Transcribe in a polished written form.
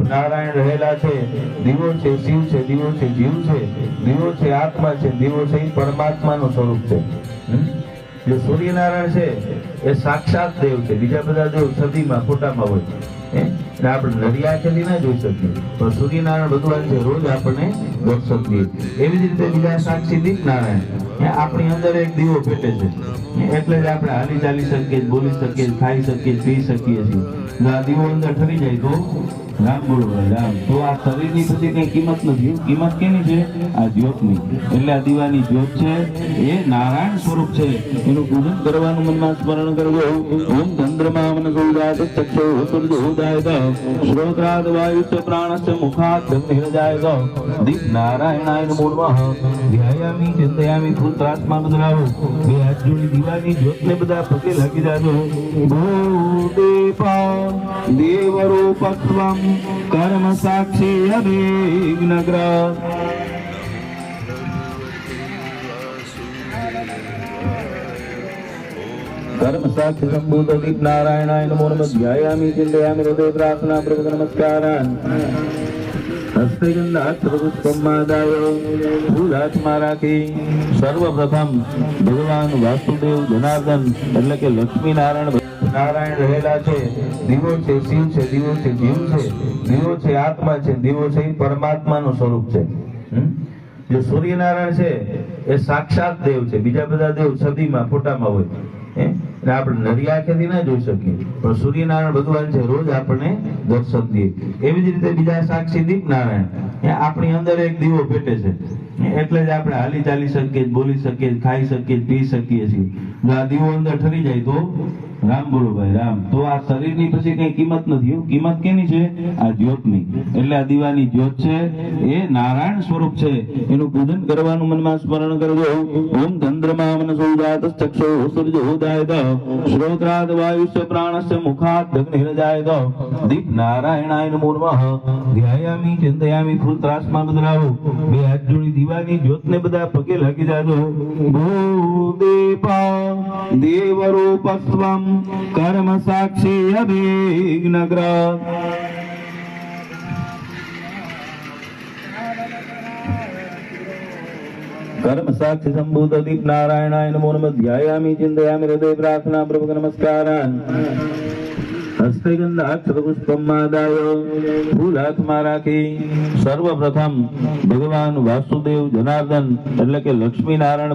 નારાયણ રહેલા છે, દીવો છે શિવ છે, દીવો છે જીવ છે, દીવો છે આત્મા છે, દીવો છે એ પરમાત્માનું સ્વરૂપ છે। જે સૂર્યનારાયણ છે એ સાક્ષાત દેવ છે, બીજા બધા દેવ છબીમાં ફોટામાં હોય એટલે આપણે નરી આંખેથી ના જોઈ શકીએ, પણ સૂર્યનારાયણ ભગવાન છે રોજ આપણને દર્શન દે। એવી જ રીતે બીજા સાક્ષી દીપ નારાયણ આપણી અંદર એક દીવો પેટે છે, એટલે જ આપણે હાલી ચાલી શકીએ, બોલી શકીએ, ખાઈ શકીએ, પી શકીએ છીએ। જો આ દીવો અંદર ઠરી જાય તો રામ બોલો ભાઈ રામ, તો આ શરીરની પછી કઈ કિંમત નથી। કિંમત કેની છે? આ જ્યોતની। એટલે આ દીવાની જ્યોત છે એ નારાયણ સ્વરૂપ છે, એનું પૂજન કરવાનું મનમાં સ્મરણ કરવું। ઓમ ચંદ્રમા મનસોજાત ચક્ષુ સૂર્યોદયત શ્રોત્રાદ વાયુશ્ચ પ્રાણશ્ચ મુખાત નિર્જાયત દીપ નારાયણાય નમો નમઃ। ધ્યાયામિ ચિંતયામિ પુત્રાત્મા બદલાવો, બે હાથ જોડી દીવાની જ્યોતને બધા પગે લાગી જાજો। ભૂદેપા દેવરૂપત્વમ કર્મ સાક્ષી અભિઘ્નગ્રહ। कर्म साक्षी संभूत दीप नारायणाय नमो नमः। ध्यायामि चिंतयामि हृदय प्रार्थना पूर्वक नमस्कारान्। हस्ते गंधाक्षरपुष्पमादाय फूलात्मा राखी सर्वप्रथम भगवान वासुदेव जनार्दन એટલે કે લક્ષ્મી નારાયણ રહેલા છે, દીવો છે શિવ છે, દીવો છે જીવ છે, દીવો છે આત્મા છે, દીવો છે એ પરમાત્માનું સ્વરૂપ છે। જે સૂર્યનારાયણ છે એ સાક્ષાત દેવ છે, બીજા બધા દેવ છબીમાં ફોટામાં હોય એટલે આપણે નરી આંખેથી ના જોઈ શકીએ, પણ સૂર્યનારાયણ ભગવાન છે રોજ આપણને દર્શન દે। એવી જ રીતે બીજા સાક્ષી દીપ નારાયણ આપણી અંદર એક દીવો પેટે છે, એટલે જ આપણે હાલી ચાલી શકીએ, બોલી શકીએ, ખાઈ શકીએ, પી શકીએ છીએ। જો આ દીવો અંદર ઠરી જાય તો રામ બોલો ભાઈ રામ, તો આ શરીરની પછી કઈ કિંમત નથી। કિંમત કેની છે? આ જ્યોતની। એટલે આ દીવાની જ્યોત છે એ નારાયણ સ્વરૂપ છે, એનું પૂજન કરવાનું મનમાં સ્મરણ કરવું। ઓમ ચંદ્રમા મનસોજાત ચક્ષુ સૂર્યોદયત શ્રોત્રાદ વાયુશ્ચ પ્રાણશ્ચ મુખાત નિર્જાયત દીપ નારાયણાય નમો નમઃ। ધ્યાયામિ ચિંતયામિ પુત્રાત્મા બદલાવો, બે હાથ જોડી દીવાની જ્યોતને બધા પગે લાગી જાજો। ભૂદેપા દેવરૂપત્વમ कर्म साक्षी अभिघ्नग्रह। कर्म साक्षी संभूत दीप नारायणाय नमो नमः। ध्यायामि चिंतयामि हृदय प्रार्थना पूर्वक नमस्कारान्। हस्ते गंधाक्षरपुष्पमादाय फूलात्मा राखी सर्वप्रथम भगवान वासुदेव जनार्दन એટલે કે લક્ષ્મી નારાયણ